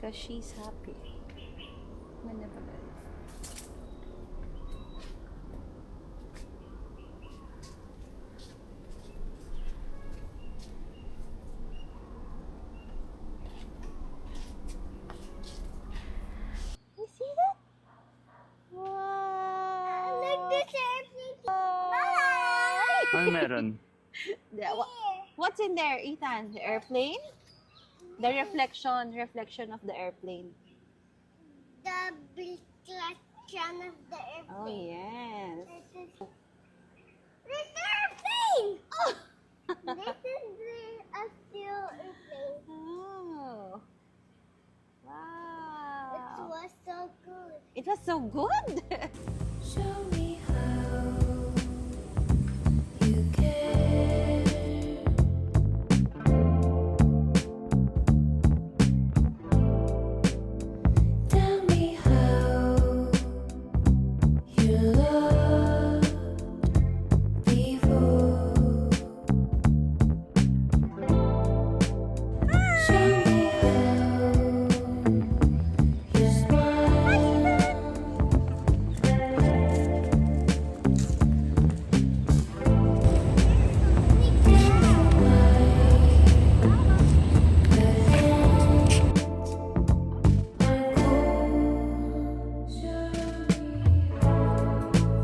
Because she's happy. Ganda pala. You see that? Wow! Look, this airplane. Bye. Ano meron? What's in there, Ethan? The airplane? The reflection of the airplane. The reflection of the airplane. Oh, yes. This airplane. Oh. This is a steel airplane. Oh. Wow. It was so good. It was so good. Show me how you care. Tell me how you loved before. Show me how you smile.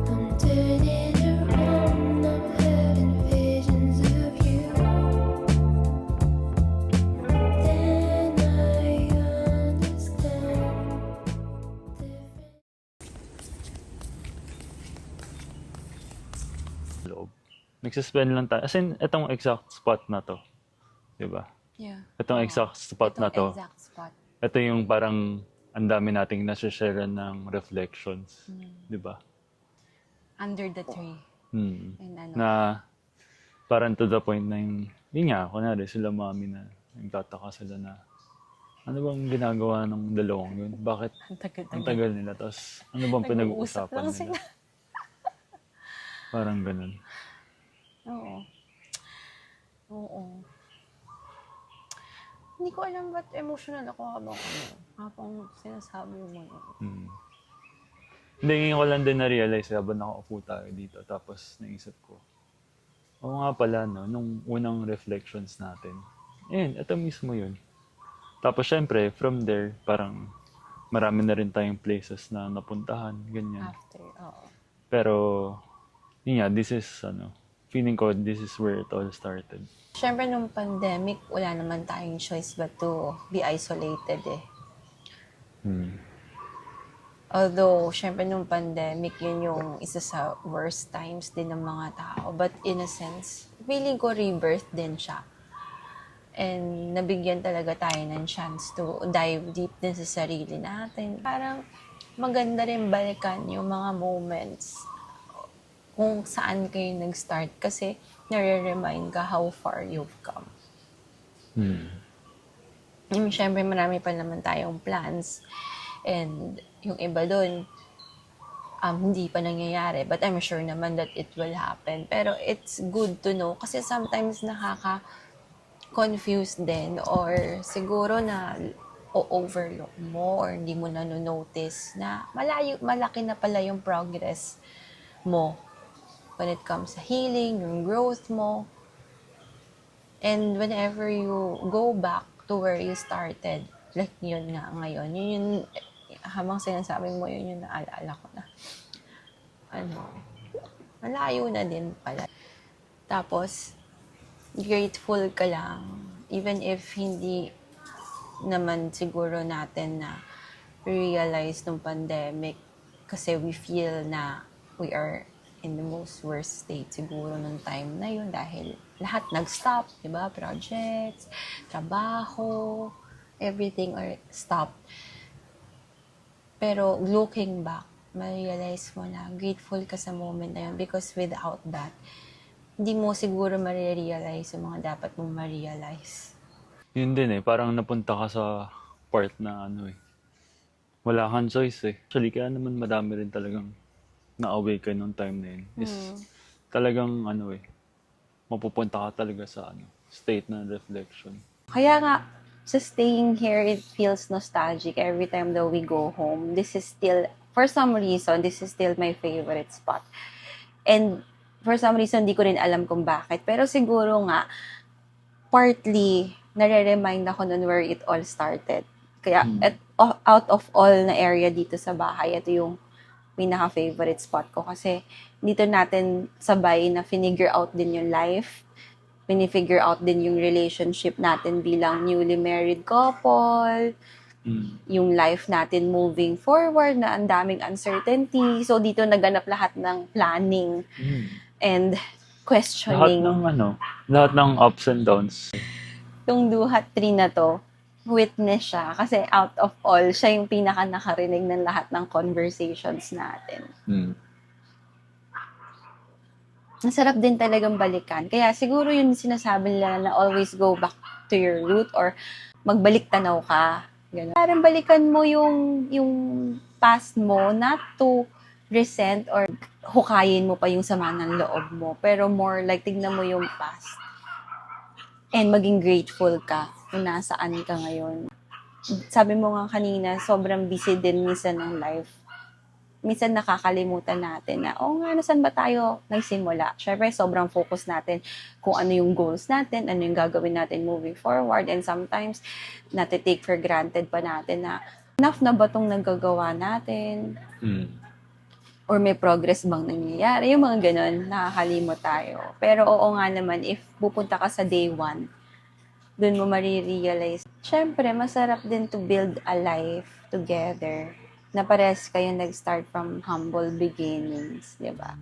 I'm turning around, I'm having visions of you. Then I understand Loob. Nagsuspend lang tayo. As in, itong exact spot na to. Diba? Yeah. Itong exact spot na to. Exact spot. Ito yung parang ang dami nating nasa-share ng reflections. Diba? Under the tree. Hmm. And ano. Na parang to the point na yun nga, kunwari sila mami na nagtataka sila na ano bang ginagawa ng dalawang yun? Bakit Ang tagal. ang tagal nila? Tapos ano bang Nag-uusap pinag-uusapan lang nila? sila. Parang ganun. Oo. Oo. Hindi ko alam ba't emotional ako habang sinasabi mo yun. Hmm. Hindi, ngayon ko lang din na-realize habang nakaupo tayo dito. Tapos naisip ko, oo nga pala, no, nung unang reflections natin. Ayun, ito mismo yun. Tapos syempre, from there, parang marami na rin tayong places na napuntahan, ganyan. After, oo. Pero, yun nga, this is, feeling ko, this is where it all started. Siyempre, nung pandemic, wala naman tayong choice but to be isolated eh. Hmm. Although, syempre, nung pandemic, yun yung isa sa worst times din ng mga tao. But in a sense, feeling ko rebirth din siya. And nabigyan talaga tayo ng chance to dive deep din sa sarili natin. Parang maganda rin balikan yung mga moments kung saan kayo nag-start kasi nare-remind ka how far you've come. Hmm. Siyempre, marami pa naman tayong plans. And yung iba doon, hindi pa nangyayari. But I'm sure naman that it will happen. Pero it's good to know kasi sometimes nakaka-confuse din or siguro na o-overlook mo or hindi mo na-notice na malaki na pala yung progress mo when it comes sa healing, yung growth mo. And whenever you go back to where you started, like yun nga ngayon, yun yung, habang sinasabi mo, yun yung naalala ko na, malayo na din pala. Tapos, grateful ka lang, even if hindi naman siguro natin na realize nung pandemic, kasi we feel na we are in the most worst state siguro nung time na yun dahil lahat nag-stop, di ba? Projects, trabaho, everything or stop. Pero looking back, ma-realize mo na grateful ka sa moment na yun because without that, hindi mo siguro ma-realize yung mga dapat mong ma-realize. Yun din parang napunta ka sa part na wala kang choice Actually, kaya naman madami rin talagang na-awaken nung time na yun. Is talagang mapupunta ka talaga sa state ng reflection. Kaya nga, just staying here, it feels nostalgic every time that we go home. This is still, for some reason, this is still my favorite spot. And for some reason, di ko rin alam kung bakit. Pero siguro nga, partly, nare-remind ako nun where it all started. Kaya, out of all na area dito sa bahay, ito yung pinaka-favorite spot ko. Kasi, dito natin sabay na finigure out din yung life. Pinifigure out din yung relationship natin bilang newly married couple. Yung life natin moving forward na ang daming uncertainty. So, dito naganap lahat ng planning and questioning. Lahat ng ups and downs. Yung Duhat 3 na to, witness siya. Kasi out of all, siya yung pinaka-nakarinig ng lahat ng conversations natin. Masarap din talagang balikan. Kaya siguro yun sinasabi nila na always go back to your root or magbalik tanaw ka. Ganun. Parang balikan mo yung past mo, not to resent or hukayin mo pa yung sama ng loob mo. Pero more like tignan mo yung past. And maging grateful ka kung nasaan ka ngayon. Sabi mo nga kanina, sobrang busy din minsan ng life. Minsan nakakalimutan natin na, nasan ba tayo nagsimula? Syempre, sobrang focus natin kung ano yung goals natin, ano yung gagawin natin moving forward. And sometimes, natitake for granted pa natin na enough na ba itong nagagawa natin? Or may progress bang nangyayari? Yung mga ganun, nakakalimot tayo. Pero oo nga naman, if pupunta ka sa day 1, dun mo marirealize, syempre, masarap din to build a life together na parehas kayo nag-start from humble beginnings, di ba?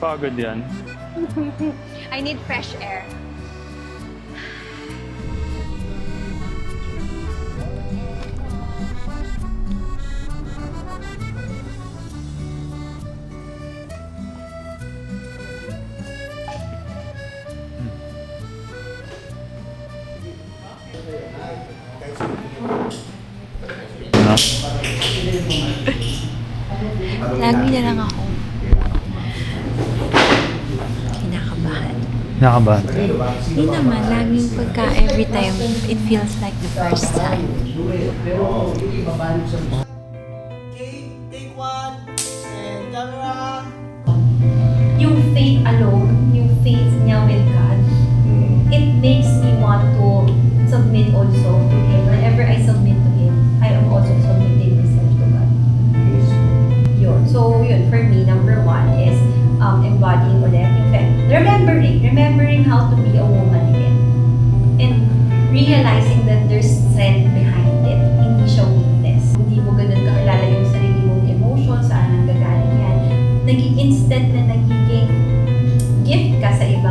Pagod yan. I need fresh air. Lagi na lang ako kinakabahan. Nakabahan. Hindi naman, laging pagka every time, it feels like the first time. Take one, and camera. Yung faith alone, yung faith niya with God, it makes me want to submit also to Him. Whenever I submit to Him, I am also submitting myself to God. Yun. So, yun, for me, number 1 is embodying ulit yung faith. Remembering how to be a woman again. And realizing that there's strength behind it. Hindi siya weakness. Hindi mo ganun kakilala yung sarili mong emotions, saan ang gagaling yan. Instead na nagiging gift ka sa iba.